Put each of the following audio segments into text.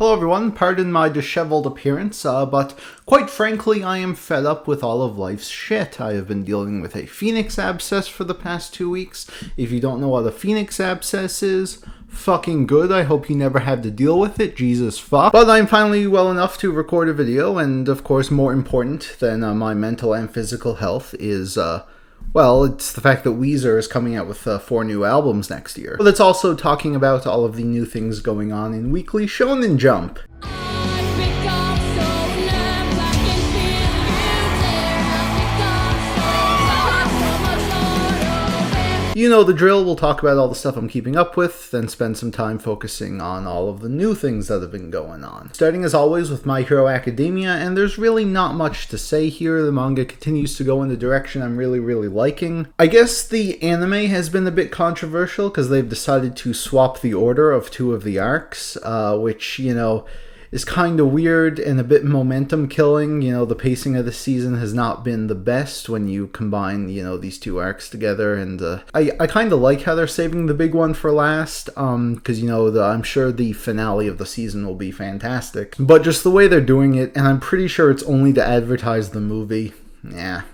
Hello everyone, pardon my disheveled appearance, but quite frankly I am fed up with all of life's shit. I have been dealing with a phoenix abscess for the past 2 weeks. If you don't know what a phoenix abscess is, fucking good. I hope you never had to deal with it, Jesus fuck. But I'm finally well enough to record a video, and of course more important than my mental and physical health is, well, it's the fact that Weezer is coming out with 4 new albums next year. But it's also talking about all of the new things going on in Weekly Shonen Jump. You know the drill, we'll talk about all the stuff I'm keeping up with, then spend some time focusing on all of the new things that have been going on. Starting as always with My Hero Academia, and there's really not much to say here. The manga continues to go in the direction I'm really liking. I guess the anime has been a bit controversial because they've decided to swap the order of 2 of the arcs, which, you know, is kind of weird and a bit momentum killing. You know, the pacing of the season has not been the best when you combine, you know, these 2 arcs together, and I kind of like how they're saving the big one for last, because, you know, I'm sure the finale of the season will be fantastic, but just the way they're doing it, and I'm pretty sure it's only to advertise the movie. Yeah,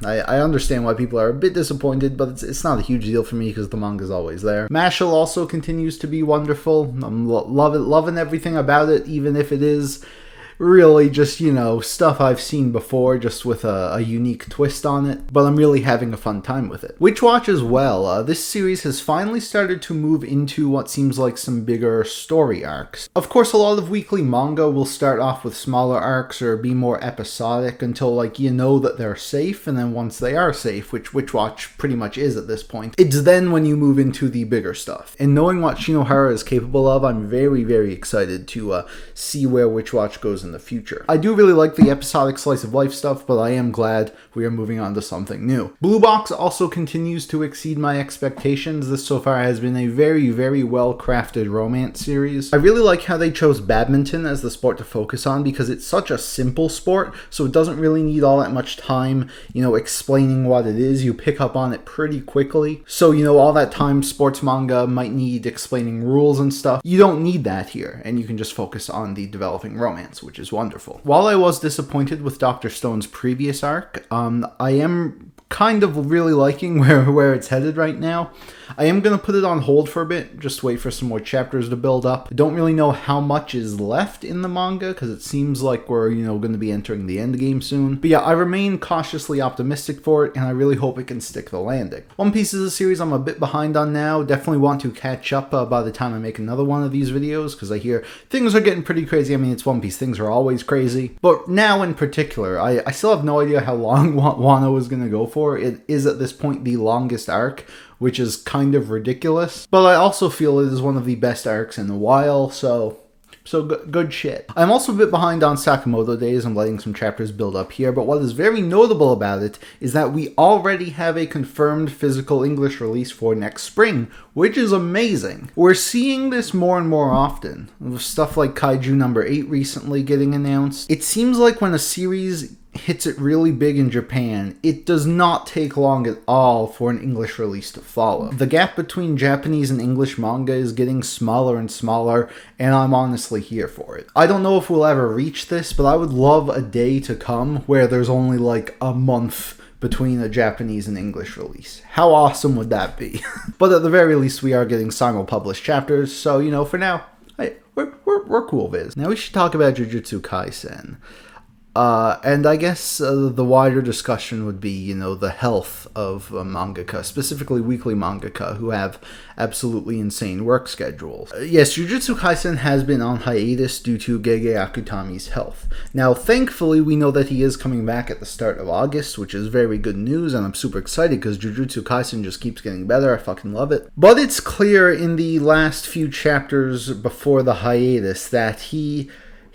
I understand why people are a bit disappointed, but it's not a huge deal for me because the manga's always there. Mashle also continues to be wonderful. I'm loving everything about it, even if it is really just, you know, stuff I've seen before, just with a unique twist on it, but I'm really having a fun time with it. Witch Watch as well. This series has finally started to move into what seems like some bigger story arcs. Of course, a lot of weekly manga will start off with smaller arcs or be more episodic until, like, you know that they're safe, and then once they are safe, which Witch Watch pretty much is at this point, it's then when you move into the bigger stuff. And knowing what Shinohara is capable of, I'm very excited to see where Witch Watch goes in the future. I do really like the episodic slice of life stuff, but I am glad we are moving on to something new. Blue Box also continues to exceed my expectations. This so far has been a very well crafted romance series. I really like how they chose badminton as the sport to focus on because it's such a simple sport, so it doesn't really need all that much time, you know, explaining what it is. You pick up on it pretty quickly. So, you know, all that time sports manga might need explaining rules and stuff, you don't need that here, and you can just focus on the developing romance, which is wonderful. While I was disappointed with Dr. Stone's previous arc, I am kind of really liking where it's headed right now. I am going to put it on hold for a bit, just wait for some more chapters to build up. I don't really know how much is left in the manga, because it seems like we're, you know, going to be entering the end game soon. But yeah, I remain cautiously optimistic for it, and I really hope it can stick the landing. One Piece is a series I'm a bit behind on now. Definitely want to catch up by the time I make another one of these videos, because I hear things are getting pretty crazy. I mean, it's One Piece, things are always crazy. But now in particular, I still have no idea how long Wano is going to go for. It is at this point the longest arc, which is kind of ridiculous. But I also feel it is one of the best arcs in a while, so good shit. I'm also a bit behind on Sakamoto Days. I'm letting some chapters build up here, but what is very notable about it is that we already have a confirmed physical English release for next spring, which is amazing. We're seeing this more and more often, with stuff like Kaiju number 8 recently getting announced. It seems like when a series hits it really big in Japan, it does not take long at all for an English release to follow. The gap between Japanese and English manga is getting smaller and smaller, and I'm honestly here for it. I don't know if we'll ever reach this, but I would love a day to come where there's only like a month between a Japanese and English release. How awesome would that be? But at the very least, we are getting simul-published chapters, so, you know, for now, we're cool viz. Now we should talk about Jujutsu Kaisen. And I guess the wider discussion would be, you know, the health of mangaka, specifically weekly mangaka, who have absolutely insane work schedules. Yes, Jujutsu Kaisen has been on hiatus due to Gege Akutami's health. Now, thankfully, we know that he is coming back at the start of August, which is very good news, and I'm super excited because Jujutsu Kaisen just keeps getting better. I fucking love it. But it's clear in the last few chapters before the hiatus that he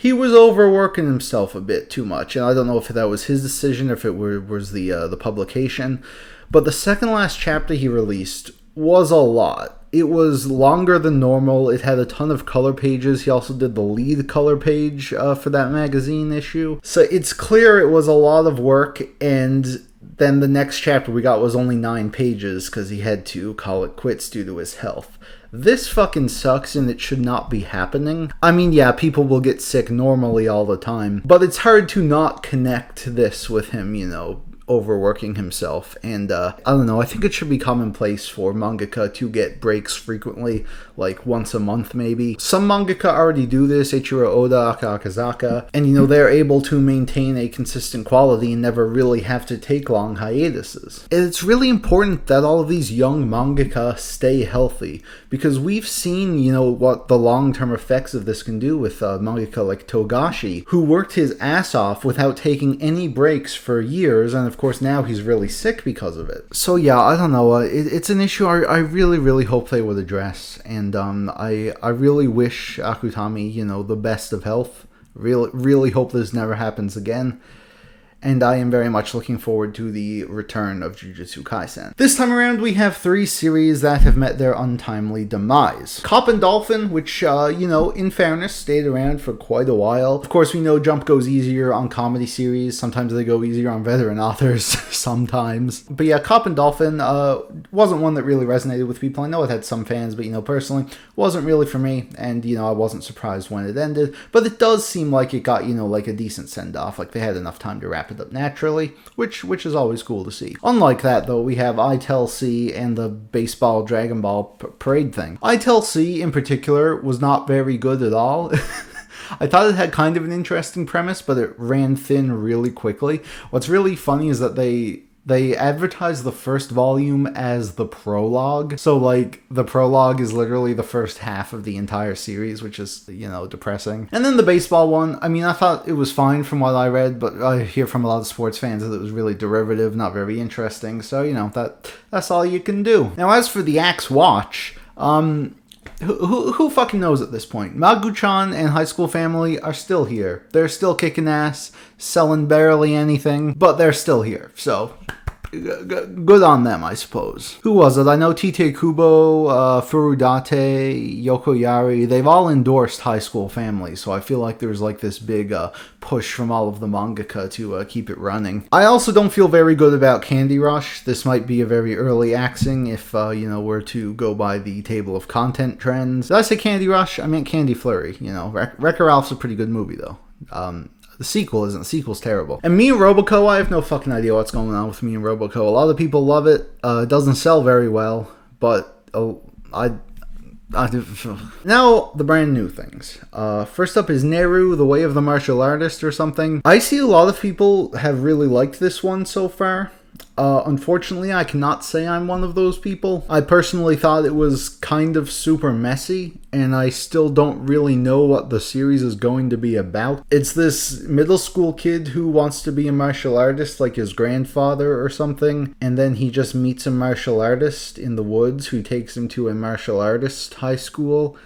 was overworking himself a bit too much, and I don't know if that was his decision or if it was the publication, but the second last chapter he released was a lot. It was longer than normal. It had a ton of color pages. He also did the lead color page for that magazine issue. So it's clear it was a lot of work, and then the next chapter we got was only 9 pages because he had to call it quits due to his health. This fucking sucks and it should not be happening. I mean, yeah, people will get sick normally all the time, but it's hard to not connect this with him, you know, overworking himself. And I don't know, I think it should be commonplace for mangaka to get breaks frequently, like once a month maybe. Some mangaka already do this, Eiichiro Oda, Aka Akazaka, and you know, they're able to maintain a consistent quality and never really have to take long hiatuses. And it's really important that all of these young mangaka stay healthy, because we've seen, you know, what the long-term effects of this can do with mangaka like Togashi, who worked his ass off without taking any breaks for years, and of course now he's really sick because of it. So yeah, I don't know, it's an issue I really hope they would address, and I really wish Akutami, you know, the best of health. Really hope this never happens again. And I am very much looking forward to the return of Jujutsu Kaisen. This time around, we have 3 series that have met their untimely demise. Cop and Dolphin, which, you know, in fairness, stayed around for quite a while. Of course, we know Jump goes easier on comedy series. Sometimes they go easier on veteran authors. Sometimes. But yeah, Cop and Dolphin wasn't one that really resonated with people. I know it had some fans, but, you know, personally, wasn't really for me. And, you know, I wasn't surprised when it ended. But it does seem like it got, you know, like a decent send-off. Like, they had enough time to wrap it up naturally, which is always cool to see. Unlike that, though, we have I Tell C and the baseball Dragon Ball parade thing. I Tell C, in particular, was not very good at all. I thought it had kind of an interesting premise, but it ran thin really quickly. What's really funny is that they advertise the first volume as the prologue. So, like, the prologue is literally the first half of the entire series, which is, you know, depressing. And then the baseball one, I mean, I thought it was fine from what I read, but I hear from a lot of sports fans that it was really derivative, not very interesting. So, you know, that's all you can do. Now, as for the Axe Watch, who fucking knows at this point? Magu-chan and High School Family are still here. They're still kicking ass, selling barely anything, but they're still here. So, good on them, I suppose. Who was it? I know Tite Kubo, Furudate, Yokoyari, they've all endorsed High School Family, so I feel like there's like this big push from all of the mangaka to keep it running. I also don't feel very good about Candy Rush. This might be a very early axing if, you know, we're to go by the table of content trends. Did I say Candy Rush? I meant Candy Flurry. You know, Wreck-It Ralph's a pretty good movie, though. The sequel isn't. The sequel's terrible. And Me and Roboco, I have no fucking idea what's going on with Me and Roboco. A lot of people love it. It doesn't sell very well, but now, the brand new things. First up is Neru, The Way of the Martial Artist or something. I see a lot of people have really liked this one so far. Unfortunately, I cannot say I'm one of those people. I personally thought it was kind of super messy, and I still don't really know what the series is going to be about. It's this middle school kid who wants to be a martial artist like his grandfather or something, and then he just meets a martial artist in the woods who takes him to a martial artist high school,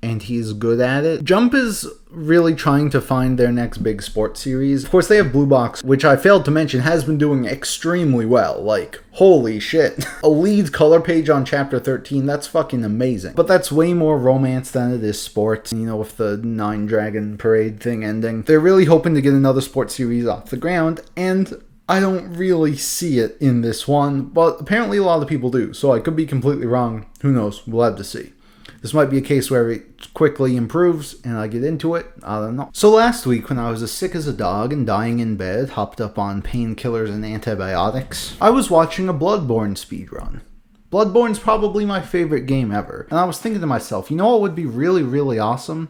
and he's good at it. Jump is really trying to find their next big sports series. Of course, they have Blue Box, which I failed to mention has been doing extremely well. Like, holy shit. A lead color page on chapter 13, that's fucking amazing. But that's way more romance than it is sports. You know, with the 9 Dragon Parade thing ending. They're really hoping to get another sports series off the ground, and I don't really see it in this one, but apparently a lot of people do, so I could be completely wrong. Who knows? We'll have to see. This might be a case where it quickly improves and I get into it. I don't know. So last week, when I was as sick as a dog and dying in bed, hopped up on painkillers and antibiotics, I was watching a Bloodborne speedrun. Bloodborne's probably my favorite game ever. And I was thinking to myself, you know what would be really, really awesome?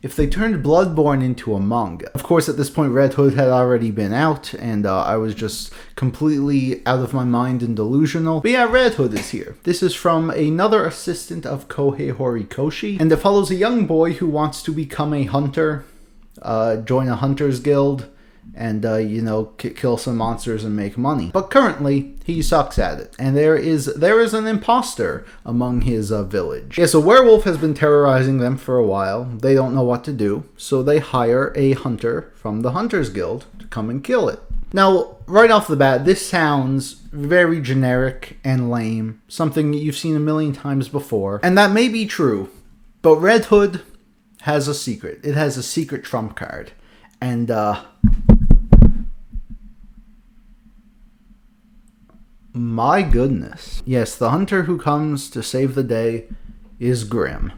If they turned Bloodborne into a manga. Of course, at this point, Red Hood had already been out, and I was just completely out of my mind and delusional. But yeah, Red Hood is here. This is from another assistant of Kohei Horikoshi, and it follows a young boy who wants to become a hunter, join a hunter's guild, and, you know, kill some monsters and make money. But currently, he sucks at it. And there is an imposter among his village. Yes, a werewolf has been terrorizing them for a while. They don't know what to do, so they hire a hunter from the Hunters Guild to come and kill it. Now, right off the bat, this sounds very generic and lame. Something you've seen a million times before. And that may be true, but Red Hood has a secret. It has a secret trump card. And, my goodness. Yes, the hunter who comes to save the day is Grimm.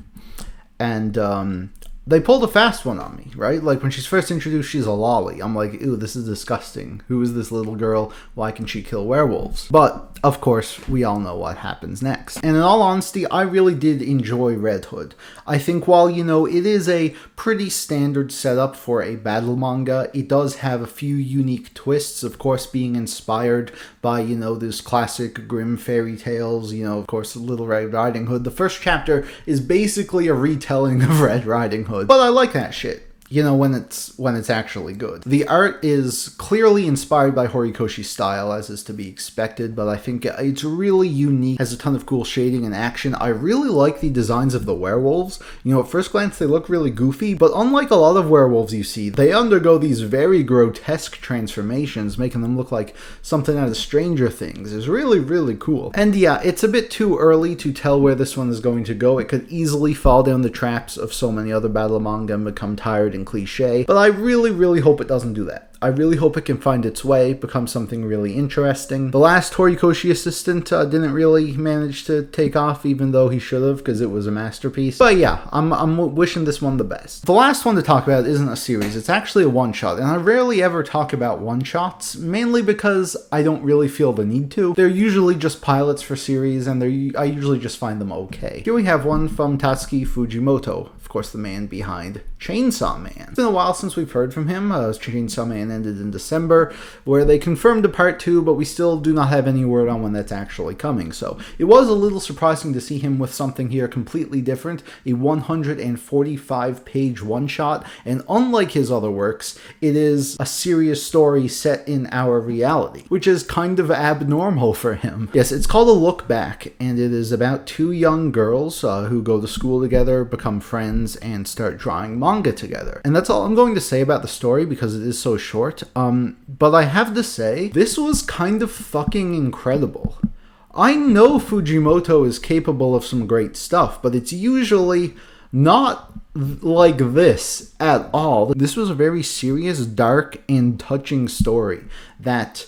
And they pulled a fast one on me, right? Like, when she's first introduced, she's a lolly. I'm like, ew, this is disgusting. Who is this little girl? Why can she kill werewolves? But, of course, we all know what happens next. And in all honesty, I really did enjoy Red Hood. I think while, you know, it is a pretty standard setup for a battle manga, it does have a few unique twists, of course, being inspired by, you know, those classic Grimm fairy tales, you know, of course, Little Red Riding Hood. The first chapter is basically a retelling of Red Riding Hood. But I like that shit, you know, when it's actually good. The art is clearly inspired by Horikoshi's style, as is to be expected, but I think it's really unique, has a ton of cool shading and action. I really like the designs of the werewolves. You know, at first glance, they look really goofy, but unlike a lot of werewolves you see, they undergo these very grotesque transformations, making them look like something out of Stranger Things. It's really, really cool. And yeah, it's a bit too early to tell where this one is going to go. It could easily fall down the traps of so many other battle manga and become tired and cliche, but I really, really hope it doesn't do that. I really hope it can find its way, become something really interesting. The last Horikoshi assistant didn't really manage to take off, even though he should have, because it was a masterpiece. But yeah, I'm wishing this one the best. The last one to talk about isn't a series, it's actually a one-shot, and I rarely ever talk about one-shots, mainly because I don't really feel the need to. They're usually just pilots for series, and I usually just find them okay. Here we have one from Tatsuki Fujimoto, of course the man behind Chainsaw Man. It's been a while since we've heard from him. Chainsaw Man ended in December, where they confirmed a part 2, but we still do not have any word on when that's actually coming. So it was a little surprising to see him with something here completely different, a 145-page one-shot, and unlike his other works, it is a serious story set in our reality, which is kind of abnormal for him. Yes, it's called A Look Back, and it is about two young girls who go to school together, become friends, and start drawing manga together. And that's all I'm going to say about the story because it is so short. But I have to say, this was kind of fucking incredible. I know Fujimoto is capable of some great stuff, but it's usually not like this at all. This was a very serious, dark, and touching story that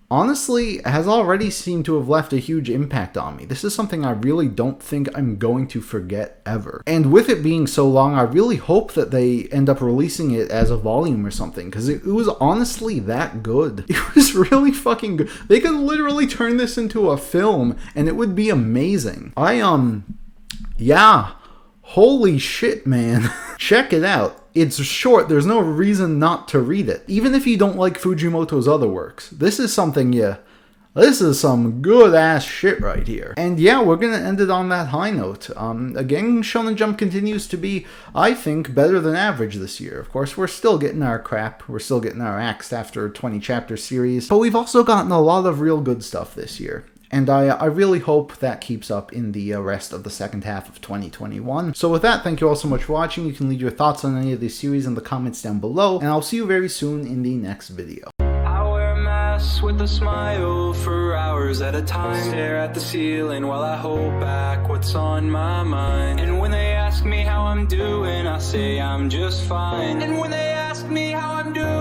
honestly has already seemed to have left a huge impact on me. This is something I really don't think I'm going to forget ever. And with it being so long, I really hope that they end up releasing it as a volume or something, because it was honestly that good. It was really fucking good. They could literally turn this into a film and it would be amazing. Yeah. Holy shit, man. Check it out. It's short, there's no reason not to read it. Even if you don't like Fujimoto's other works, this is something this is some good ass shit right here. And yeah, we're gonna end it on that high note. Again, Shonen Jump continues to be, I think, better than average this year. Of course, we're still getting our crap, we're still getting our axed after a 20-chapter series, but we've also gotten a lot of real good stuff this year. And I really hope that keeps up in the rest of the second half of 2021. So with that, thank you all so much for watching. You can leave your thoughts on any of these series in the comments down below, and I'll see you very soon in the next video. I wear a mask with a smile for hours at a time. Stare at the ceiling while I hold back what's on my mind. And when they ask me how I'm doing, I say I'm just fine. And when they ask me how I'm doing,